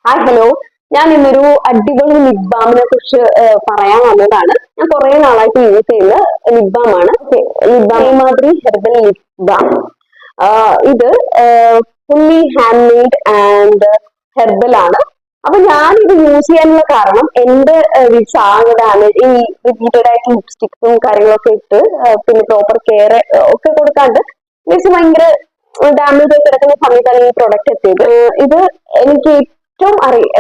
Hi hello. ഞാൻ ഇന്നൊരു അടിപൊളി ലിപ് ബാമിനെ കുറിച്ച് പറയാൻ വന്നതാണ്. ഞാൻ കുറെ നാളായിട്ട് യൂസ് ചെയ്യുന്ന ലിപ് ബാം ആണ്. ലിപ് ബാം മാതിരി ഹെർബൽ ലിപ് ബാം. ഇത് fully hand made and herbal ആണ്. അപ്പൊ ഞാൻ ഇത് യൂസ് ചെയ്യാനുള്ള കാരണം എന്റെ ആകെ ഡാമേജ് ഈ റിപ്പീറ്റഡ് ആയിട്ട് ലിപ്സ്റ്റിക്സും കാര്യങ്ങളൊക്കെ ഇട്ട് പിന്നെ പ്രോപ്പർ കെയർ ഒക്കെ കൊടുക്കാണ്ട് ഭയങ്കര ഡാമേജ് ആയി കിടക്കുന്ന സമയത്താണ് ഈ പ്രൊഡക്റ്റ് എത്തിയത്. ഇത് എനിക്ക് ഏറ്റവും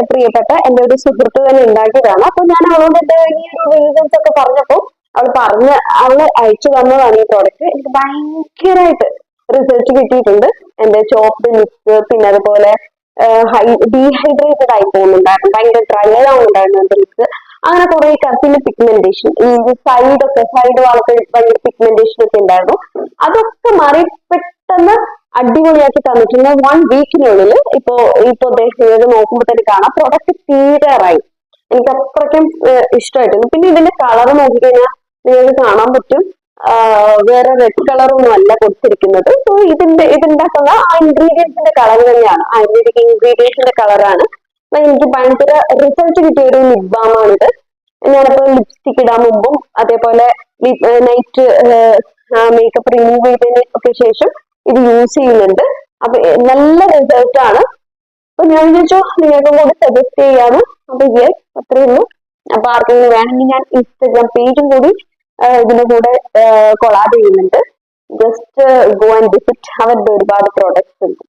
പ്രിയപ്പെട്ട എന്റെ ഒരു സുഹൃത്ത് തന്നെ ഉണ്ടാക്കിയതാണ്. അപ്പൊ ഞാൻ അവളോട് എന്റെ ഈ ഒരു റീസൺസ് ഒക്കെ പറഞ്ഞപ്പോ അവള് അയച്ചു തന്നതാണ് ഈ പ്രോഡക്റ്റ്. എനിക്ക് ഭയങ്കരമായിട്ട് റിസൾട്ട് കിട്ടിയിട്ടുണ്ട്. എന്റെ ചോപ്ഡ് ലിപ്സ്, പിന്നെ അതുപോലെ ഡീഹൈഡ്രേറ്റഡ് ആയി പോകുന്നുണ്ടായിരുന്നു, ഭയങ്കര ഡ്രൈ ആവുന്നുണ്ടായിരുന്നു എന്റെ ലിപ്സ്. അങ്ങനെ കുറെ പിന്നെ പിഗ്മെന്റേഷൻ, ഈ സൈഡ് ഭാഗത്ത് ഭയങ്കര പിഗ്മെന്റേഷൻ ഒക്കെ ഉണ്ടായിരുന്നു. അതൊക്കെ മാറി പെട്ടെന്ന് അടിപൊളിയാക്കി തന്നിട്ടുണ്ട്. 1 വീക്കിനുള്ളിൽ ഇപ്പൊ ഇത് നോക്കുമ്പോൾ തന്നെ കാണാം പ്രൊഡക്റ്റ് തീരാറായി. എനിക്ക് അത്രയ്ക്കും ഇഷ്ടമായിട്ടുണ്ട്. പിന്നെ ഇതിന്റെ കളർ നോക്കിക്കഴിഞ്ഞാൽ നിങ്ങൾക്ക് കാണാൻ പറ്റും, വേറെ റെഡ് കളറൊന്നും അല്ല കൊടുത്തിരിക്കുന്നത്. സോ ഇതുണ്ടാക്കുന്ന ആ ഇൻഗ്രീഡിയൻസിന്റെ കളർ തന്നെയാണ്, ആയുർവേദിക് ഇൻഗ്രീഡിയൻസിന്റെ കളറാണ്. അപ്പൊ എനിക്ക് ഭയങ്കര റിസൾട്ട് കിട്ടിയ ഒരു ലിപ് ബാം ആണിത്. ഞാനിപ്പോ ലിപ്സ്റ്റിക് ഇടാൻ മുമ്പും അതേപോലെ നൈറ്റ് മേക്കപ്പ് റിമൂവ് ചെയ്തതിന് ഒക്കെ ശേഷം ഇത് യൂസ് ചെയ്യുന്നുണ്ട്. അപ്പൊ നല്ല റിസൾട്ട് ആണ്. അപ്പൊ ഞാൻ വിചാരിച്ചു നിങ്ങൾക്കും കൂടി സജസ്റ്റ് ചെയ്യാന്ന്. അപ്പൊ യെസ്, അത്രേ ഉള്ളൂ. അപ്പൊ ആർക്കെങ്കിലും വേണമെങ്കിൽ ഞാൻ ഇൻസ്റ്റഗ്രാം പേജും കൂടി ഇതിന്റെ കൂടെ കൊളാബ് ചെയ്യുന്നുണ്ട്. Just go and visit. അവരുടെ ഒരുപാട് പ്രോഡക്ട്സ് ഉണ്ട്.